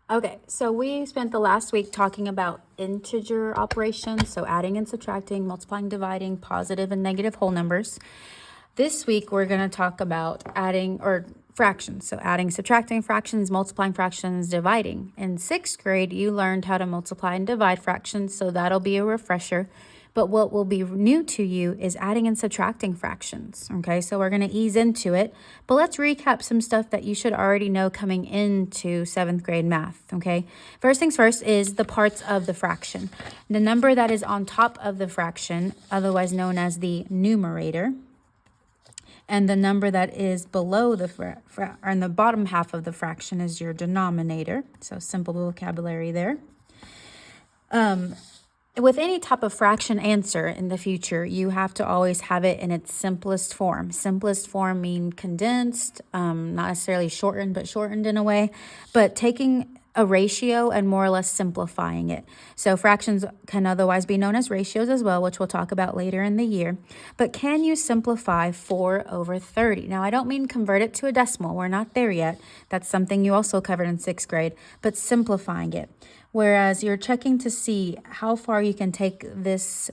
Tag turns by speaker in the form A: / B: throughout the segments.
A: Okay, so we spent the last week talking about integer operations, so adding and subtracting, multiplying, dividing, positive and negative whole numbers. This week, we're going to talk about adding or fractions. So adding, subtracting fractions, multiplying fractions, dividing. In 6th grade, you learned how to multiply and divide fractions, so that'll be a refresher. But what will be new to you is adding and subtracting fractions. Okay, so we're going to ease into it. But let's recap some stuff that you should already know coming into 7th grade math. Okay, first things first is the parts of the fraction. The number that is on top of the fraction, otherwise known as the numerator, and the number that is below the or in the bottom half of the fraction is your denominator. So simple vocabulary there. With any type of fraction answer in the future, you have to always have it in its simplest form. Simplest form mean condensed, not necessarily shortened, but shortened in a way. But taking a ratio and more or less simplifying it. So fractions can otherwise be known as ratios as well, which we'll talk about later in the year. But can you simplify 4/30? Now, I don't mean convert it to a decimal. We're not there yet. That's something you also covered in 6th grade, but simplifying it. Whereas you're checking to see how far you can take this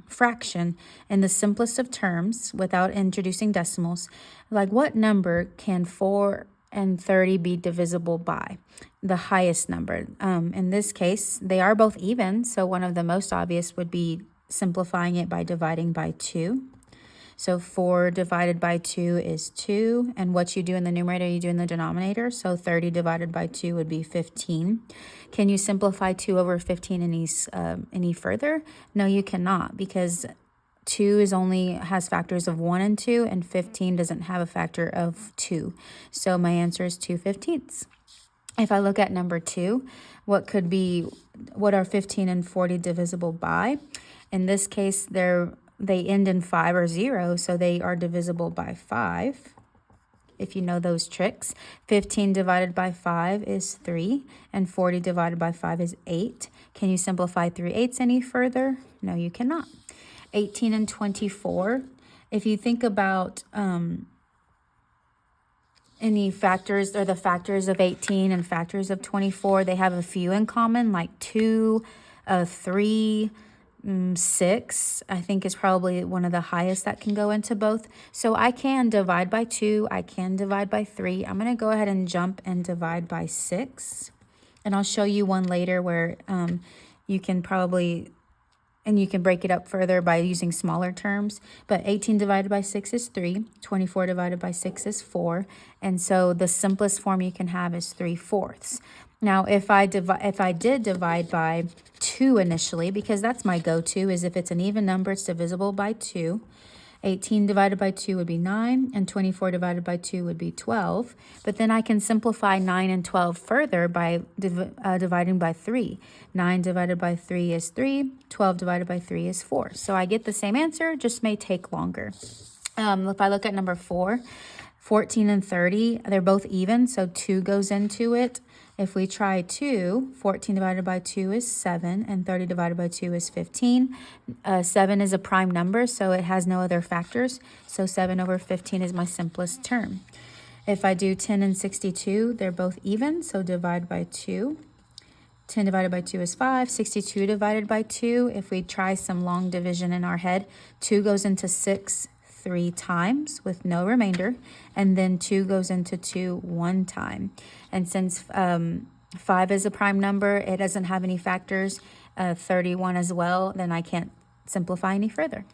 A: fraction in the simplest of terms without introducing decimals. Like, what number can 4/30 be divisible by? The highest number. In this case, they are both even. So one of the most obvious would be simplifying it by dividing by 2. So 4 divided by 2 is 2. And what you do in the numerator, you do in the denominator. So 30 divided by 2 would be 15. Can you simplify 2/15 any further? No, you cannot, because 2 has factors of 1 and 2, and 15 doesn't have a factor of 2. So my answer is 2/15. If I look at number 2, what are 15 and 40 divisible by? In this case, they end in 5 or 0, so they are divisible by 5. If you know those tricks, 15 divided by 5 is 3, and 40 divided by 5 is 8. Can you simplify 3/8 any further? No, you cannot. 18 and 24, if you think about any factors, or the factors of 18 and factors of 24, they have a few in common, like 2, 3, 6, I think, is probably one of the highest that can go into both. So I can divide by 2, I can divide by 3. I'm going to go ahead and jump and divide by 6. And I'll show you one later where you can break it up further by using smaller terms. But 18 divided by 6 is 3. 24 divided by 6 is 4. And so the simplest form you can have is 3/4. Now, if I did divide by 2 initially, because that's my go-to, is if it's an even number, it's divisible by 2. 18 divided by 2 would be 9, and 24 divided by 2 would be 12. But then I can simplify 9 and 12 further by dividing by 3. 9 divided by 3 is 3. 12 divided by 3 is 4. So I get the same answer, just may take longer. If I look at number 4, 14 and 30, they're both even, so 2 goes into it. If we try 2, 14 divided by 2 is 7, and 30 divided by 2 is 15. 7 is a prime number, so it has no other factors. So 7/15 is my simplest term. If I do 10 and 62, they're both even, so divide by 2. 10 divided by 2 is 5. 62 divided by 2, if we try some long division in our head, 2 goes into 6 3 times with no remainder, and then 2 goes into 2 1 time. And since 5 is a prime number, it doesn't have any factors, 31 as well, then I can't simplify any further.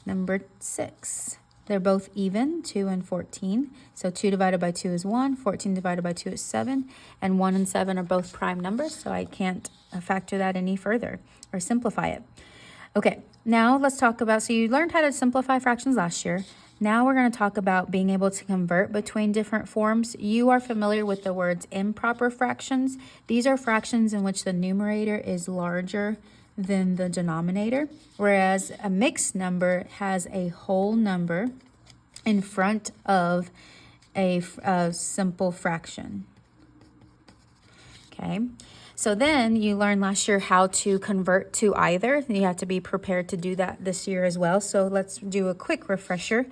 A: Number 6, they're both even, 2 and 14. So 2 divided by 2 is 1, 14 divided by 2 is 7, and 1 and 7 are both prime numbers, so I can't factor that any further or simplify it. Okay, now let's talk about, so you learned how to simplify fractions last year. Now we're going to talk about being able to convert between different forms. You are familiar with the words improper fractions. These are fractions in which the numerator is larger than the denominator, whereas a mixed number has a whole number in front of a simple fraction. Okay, So then you learned last year how to convert to either. You have to be prepared to do that this year as well. So let's do a quick refresher.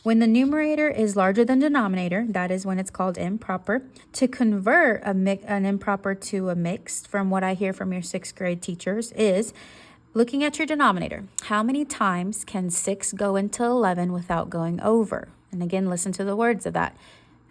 A: When the numerator is larger than denominator, that is when it's called improper. To convert an improper to a mixed, from what I hear from your 6th grade teachers, is looking at your denominator. How many times can 6 go into 11 without going over? And again, listen to the words of that.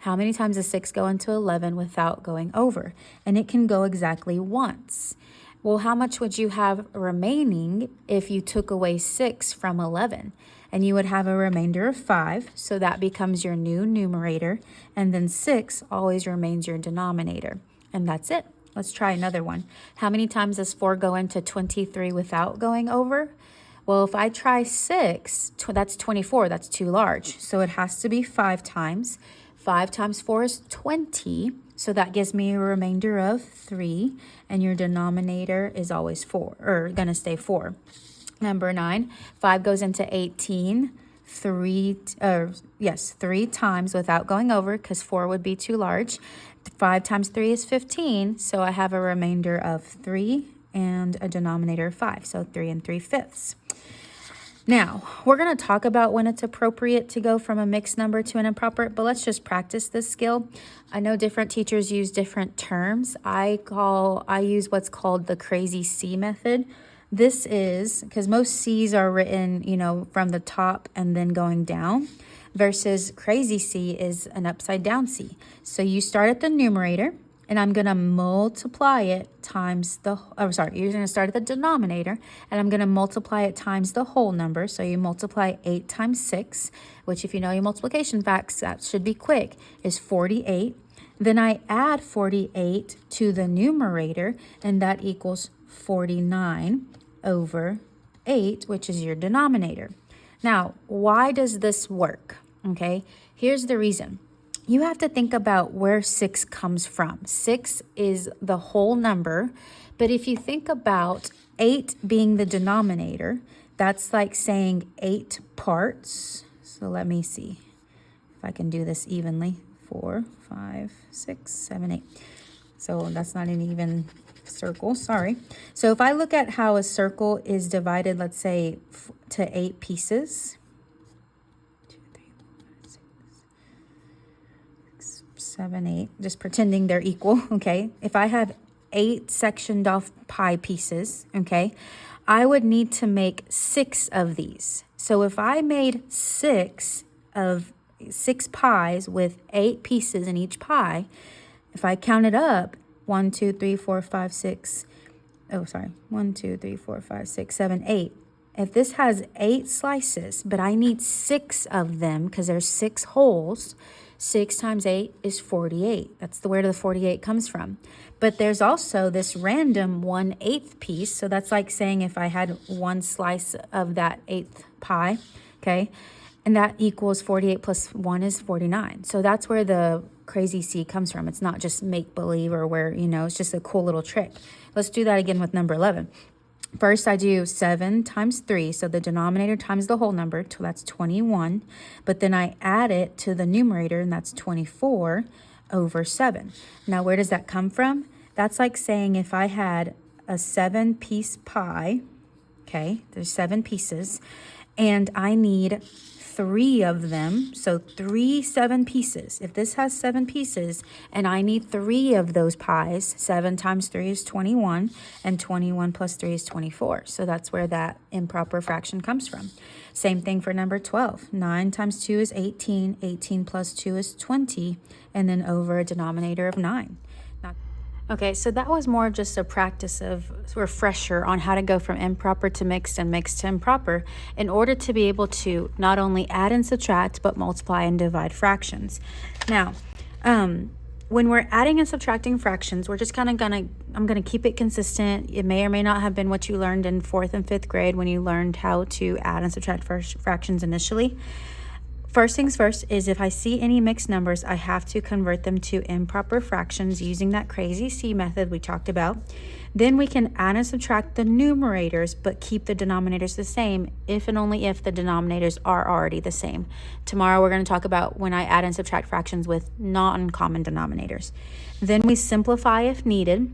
A: How many times does 6 go into 11 without going over? And it can go exactly once. Well, how much would you have remaining if you took away 6 from 11? And you would have a remainder of 5, so that becomes your new numerator. And then 6 always remains your denominator. And that's it. Let's try another one. How many times does 4 go into 23 without going over? Well, if I try 6, that's 24. That's too large. So it has to be 5 times. 5 times 4 is 20, so that gives me a remainder of 3, and your denominator is always 4, or gonna stay 4. Number 9, 5 goes into 18, 3 times without going over, because 4 would be too large. 5 times 3 is 15, so I have a remainder of 3 and a denominator of 5, so 3 3/5. Now, we're going to talk about when it's appropriate to go from a mixed number to an improper, but let's just practice this skill. I know different teachers use different terms. I use what's called the crazy C method. This is because most C's are written, from the top and then going down, versus crazy C is an upside down C. So you start at the numerator, and I'm going to multiply it times you're going to start at the denominator, and I'm going to multiply it times the whole number. So you multiply 8 times 6, which if you know your multiplication facts, that should be quick, is 48. Then I add 48 to the numerator, and that equals 49 over 8, which is your denominator. Now, why does this work? Okay, here's the reason. You have to think about where 6 comes from. 6 is the whole number, but if you think about 8 being the denominator, that's like saying 8 parts. So let me see if I can do this evenly. 4, 5, 6, 7, 8. So that's not an even circle, sorry. So if I look at how a circle is divided, let's say to 8 pieces, 7, 8, just pretending they're equal, okay? If I have 8 sectioned off pie pieces, okay, I would need to make 6 of these. So if I made 6 pies with 8 pieces in each pie, if I count it up, 1, 2, 3, 4, 5, 6, 1, 2, 3, 4, 5, 6, 7, 8. If this has 8 slices, but I need 6 of them because there's 6 holes, 6 times 8 is 48. That's where the 48 comes from. But there's also this random 1/8 piece. So that's like saying if I had 1 slice of that 8th pie, okay, and that equals 48 plus 1 is 49. So that's where the crazy C comes from. It's not just make-believe or where, it's just a cool little trick. Let's do that again with number 11. First, I do 7 times 3, so the denominator times the whole number, so that's 21. But then I add it to the numerator, and that's 24 over 7. Now, where does that come from? That's like saying if I had a 7-piece pie, okay, there's 7 pieces, and I need 3 of them, so 3 7 pieces. If this has 7 pieces and I need 3 of those pies, 7 times 3 is 21, and 21 plus 3 is 24. So that's where that improper fraction comes from. Same thing for number 12. 9 times 2 is 18, 18 plus 2 is 20, and then over a denominator of 9. Okay, so that was more of just a practice of refresher on how to go from improper to mixed and mixed to improper in order to be able to not only add and subtract, but multiply and divide fractions. Now, when we're adding and subtracting fractions, we're just I'm gonna keep it consistent. It may or may not have been what you learned in 4th and 5th grade when you learned how to add and subtract fractions initially. First things first is if I see any mixed numbers, I have to convert them to improper fractions using that crazy C method we talked about. Then we can add and subtract the numerators, but keep the denominators the same if and only if the denominators are already the same. Tomorrow we're going to talk about when I add and subtract fractions with non-common denominators. Then we simplify if needed.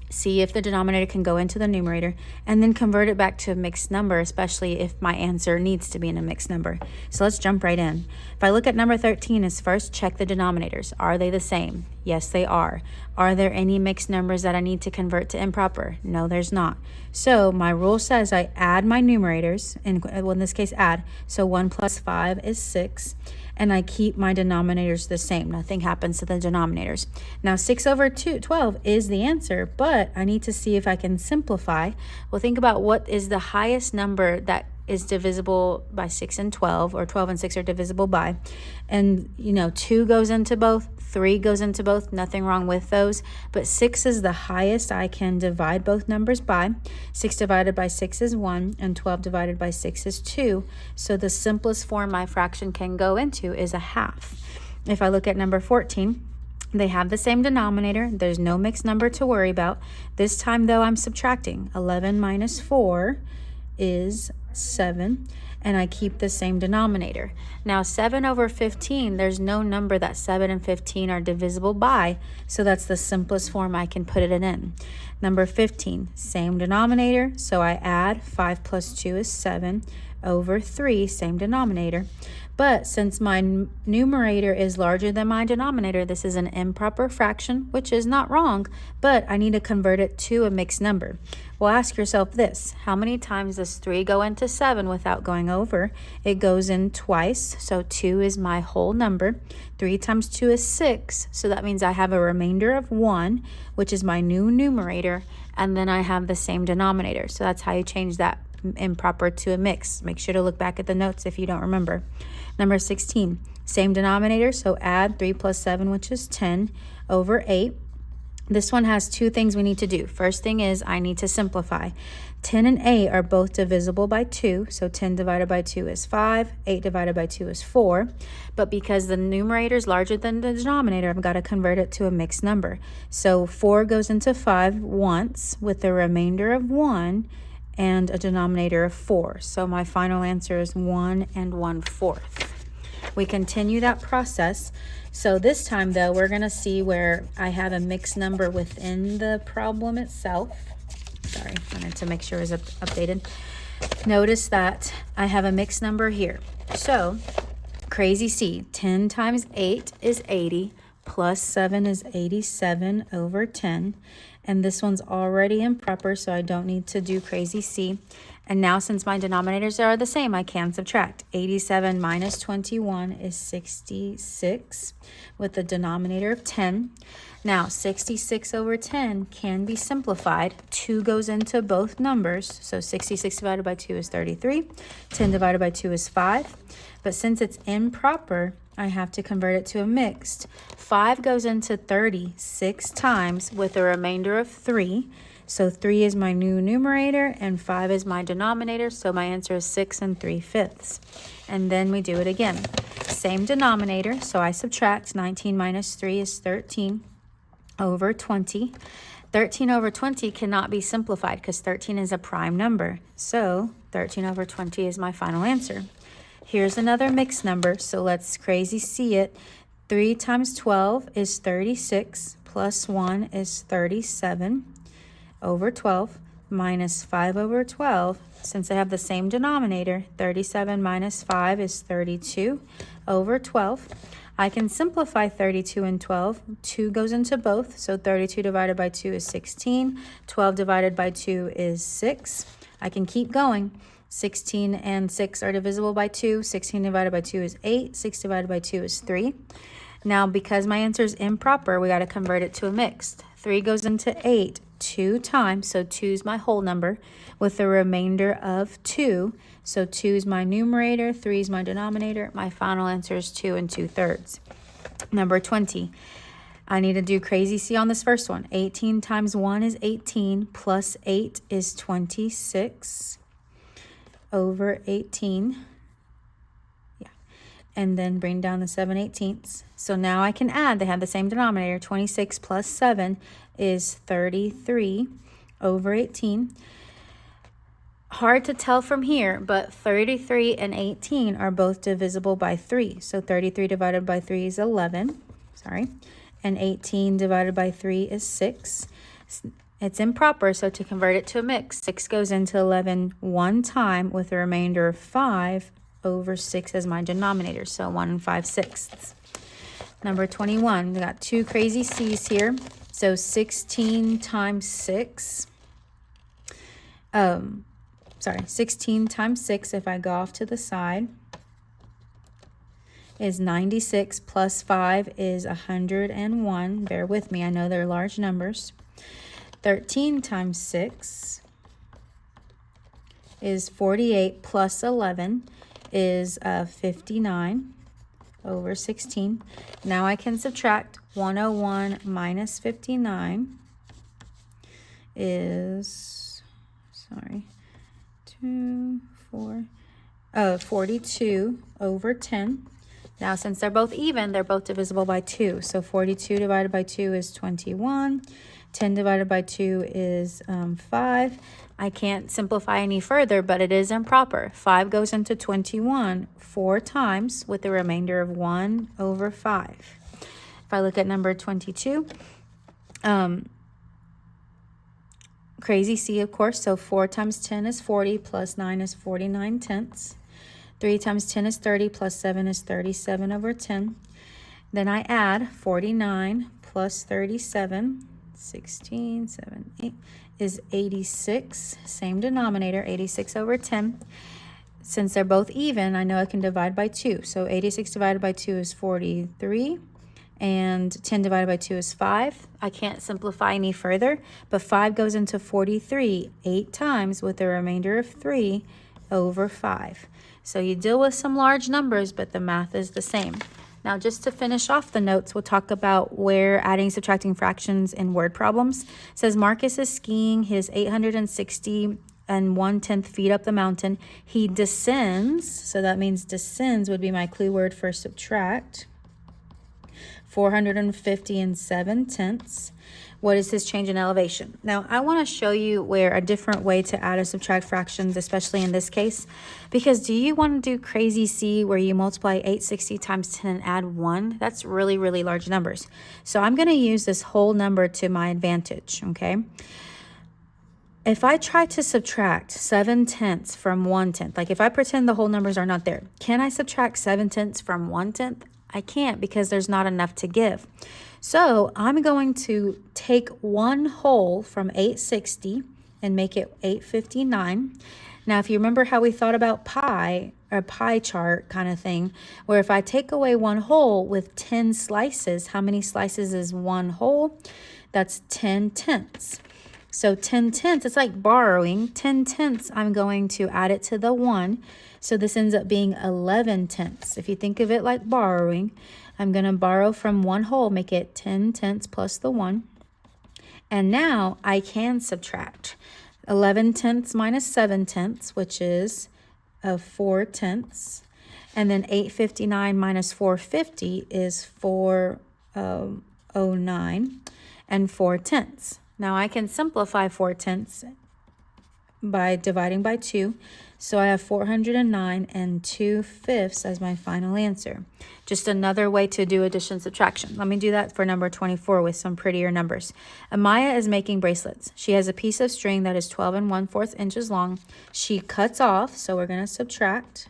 A: see if the denominator can go into the numerator, and then convert it back to a mixed number, especially if my answer needs to be in a mixed number. So let's jump right in. If I look at number 13 as first, check the denominators. Are they the same? Yes, they are. Are there any mixed numbers that I need to convert to improper? No, there's not. So my rule says I add my numerators, and well, in this case add. So 1 plus 5 is 6. And I keep my denominators the same. Nothing happens to the denominators. Now 6 over 12 is the answer, but I need to see if I can simplify. Well, think about what is the highest number that is divisible by 6 and 12, or 12 and 6 are divisible by. And 2 goes into both, 3 goes into both, nothing wrong with those. But 6 is the highest I can divide both numbers by. 6 divided by 6 is 1, and 12 divided by 6 is 2. So the simplest form my fraction can go into is a half. If I look at number 14, they have the same denominator. There's no mixed number to worry about. This time, though, I'm subtracting. 11 minus 4 is 7, and I keep the same denominator. Now 7 over 15, there's no number that 7 and 15 are divisible by, so that's the simplest form I can put it in. Number 15, same denominator, so I add 5 plus 2 is 7 over 3, same denominator. But since my numerator is larger than my denominator, this is an improper fraction, which is not wrong, but I need to convert it to a mixed number. Well, ask yourself this: how many times does 3 go into 7 without going over? It goes in twice, so 2 is my whole number. 3 times 2 is 6, so that means I have a remainder of 1, which is my new numerator, and then I have the same denominator. So that's how you change that improper to a mix. Make sure to look back at the notes if you don't remember. Number 16, same denominator, so add 3 plus 7, which is 10, over 8. This one has two things we need to do. First thing is I need to simplify. 10 and 8 are both divisible by 2, so 10 divided by 2 is 5, 8 divided by 2 is 4. But because the numerator is larger than the denominator, I've got to convert it to a mixed number. So 4 goes into 5 once with a remainder of 1 and a denominator of 4. So my final answer is 1 and 1/4. We continue that process. So this time, though, we're going to see where I have a mixed number within the problem itself. Sorry, I wanted to make sure it was updated. Notice that I have a mixed number here. So, crazy C, 10 times 8 is 80, plus 7 is 87 over 10. And this one's already improper, so I don't need to do crazy C. And now, since my denominators are the same, I can subtract. 87 minus 21 is 66 with the denominator of 10. Now, 66 over 10 can be simplified. 2 goes into both numbers, so 66 divided by 2 is 33. 10 divided by 2 is 5. But since it's improper, I have to convert it to a mixed. 5 goes into 36 times with a remainder of 3. So 3 is my new numerator and 5 is my denominator. So my answer is 6 3/5. And then we do it again. Same denominator. So I subtract. 19 minus 3 is 13 over 20. 13 over 20 cannot be simplified because 13 is a prime number. So 13 over 20 is my final answer. Here's another mixed number, so let's crazy see it. 3 times 12 is 36, plus 1 is 37 over 12, minus 5 over 12. Since they have the same denominator, 37 minus 5 is 32 over 12. I can simplify 32 and 12. 2 goes into both, so 32 divided by 2 is 16. 12 divided by 2 is 6. I can keep going. 16 and 6 are divisible by 2. 16 divided by 2 is 8. 6 divided by 2 is 3. Now, because my answer is improper, we got to convert it to a mixed. 3 goes into 8 2 times, so 2 is my whole number, with a remainder of 2. So 2 is my numerator, 3 is my denominator. My final answer is 2 2/3. Number 20. I need to do crazy C on this first one. 18 times 1 is 18, plus 8 is 26 over 18. Yeah. And then bring down the 7/18. So now I can add. They have the same denominator. 26 plus 7 is 33 over 18. Hard to tell from here, but 33 and 18 are both divisible by 3. So 33 divided by 3 is 11. Sorry. And 18 divided by 3 is 6. It's improper, so to convert it to a mix, 6 goes into 11 one time with a remainder of 5 over 6 as my denominator, so 1 5/6. Number 21, we got two crazy C's here. So 16 times 6, 16 times 6, if I go off to the side, is 96 plus 5 is 101. Bear with me, I know they're large numbers. 13 times 6 is 48 plus 11 is 59 over 16. Now I can subtract 101 minus 59 is, 42 over 10. Now, since they're both even, they're both divisible by 2. So 42 divided by 2 is 21. 10 divided by 2 is 5. I can't simplify any further, but it is improper. 5 goes into 21 4 times with the remainder of 1 over 5. If I look at number 22, crazy C, of course. So 4 times 10 is 40, plus 9 is 49 tenths. 3 times 10 is 30, plus 7 is 37 over 10. Then I add 49 plus 37, 16, 7, 8, is 86. Same denominator, 86 over 10. Since they're both even, I know I can divide by 2. So 86 divided by 2 is 43. And 10 divided by 2 is 5. I can't simplify any further, but 5 goes into 43 8 times with a remainder of 3 over 5. So you deal with some large numbers, but the math is the same. Now, just to finish off the notes, we'll talk about where adding, subtracting fractions in word problems. It says Marcus is skiing his 860 and 1/10 feet up the mountain. He descends, so that means descends would be my clue word for subtract. 450 and 7/10. What is his change in elevation? Now, I want to show you where a different way to add or subtract fractions, especially in this case, because do you want to do crazy C where you multiply 860 times 10 and add 1? That's really, really large numbers. So I'm going to use this whole number to my advantage, okay? If I try to subtract 7/10 from 1/10, like if I pretend the whole numbers are not there, can I subtract 7/10 from 1/10? I can't, because there's not enough to give. So I'm going to take one whole from 860 and make it 859. Now, if you remember how we thought about pi, or pie chart kind of thing, where if I take away one whole with 10 slices, how many slices is one whole? That's 10/10. So 10/10, it's like borrowing. 10/10, I'm going to add it to the 1. So this ends up being 11/10. If you think of it like borrowing, I'm going to borrow from one whole, make it 10/10 plus the 1. And now I can subtract 11/10 minus 7/10, which is 4/10. And then 859 minus 450 is 409 and 4/10. Now I can simplify 4/10 by dividing by 2. So I have 409 and 2/5 as my final answer. Just another way to do addition subtraction. Let me do that for number 24 with some prettier numbers. Amaya is making bracelets. She has a piece of string that is 12 1/4 inches long. She cuts off, so we're going to subtract.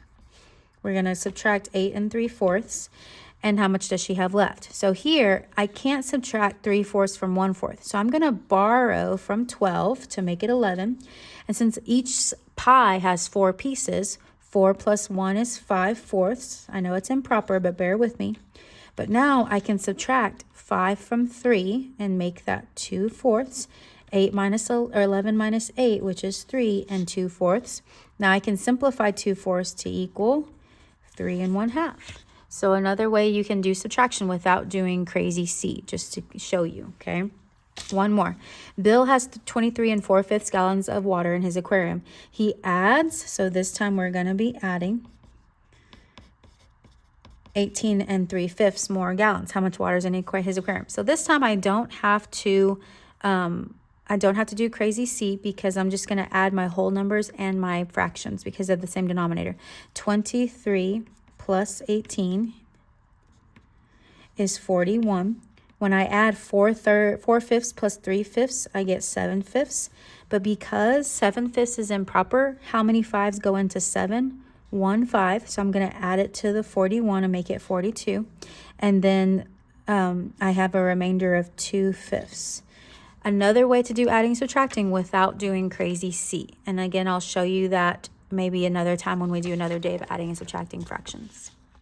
A: We're going to subtract 8 3/4. And how much does she have left? So here, I can't subtract 3/4 from 1/4. So I'm going to borrow from 12 to make it 11. And since each pie has 4 pieces, 4 plus 1 is 5/4. I know it's improper, but bear with me. But now I can subtract 5 from 3 and make that 2/4. 11 minus 8, which is 3 2/4. Now I can simplify 2/4 to equal 3 1/2. So another way you can do subtraction without doing crazy C, just to show you, okay? One more. Bill has 23 4/5 gallons of water in his aquarium. He adds, so this time we're going to be adding 18 3/5 more gallons. How much water is in his aquarium? So this time I don't have to do crazy C, because I'm just going to add my whole numbers and my fractions because of the same denominator. 23 plus 18 is 41. When I add 4/5 plus 3/5, I get 7/5. But because 7/5 is improper, how many fives go into 7? 1 5. So I'm going to add it to the 41 and make it 42. And then I have a remainder of 2/5. Another way to do adding and subtracting without doing crazy C. And again, I'll show you that maybe another time when we do another day of adding and subtracting fractions.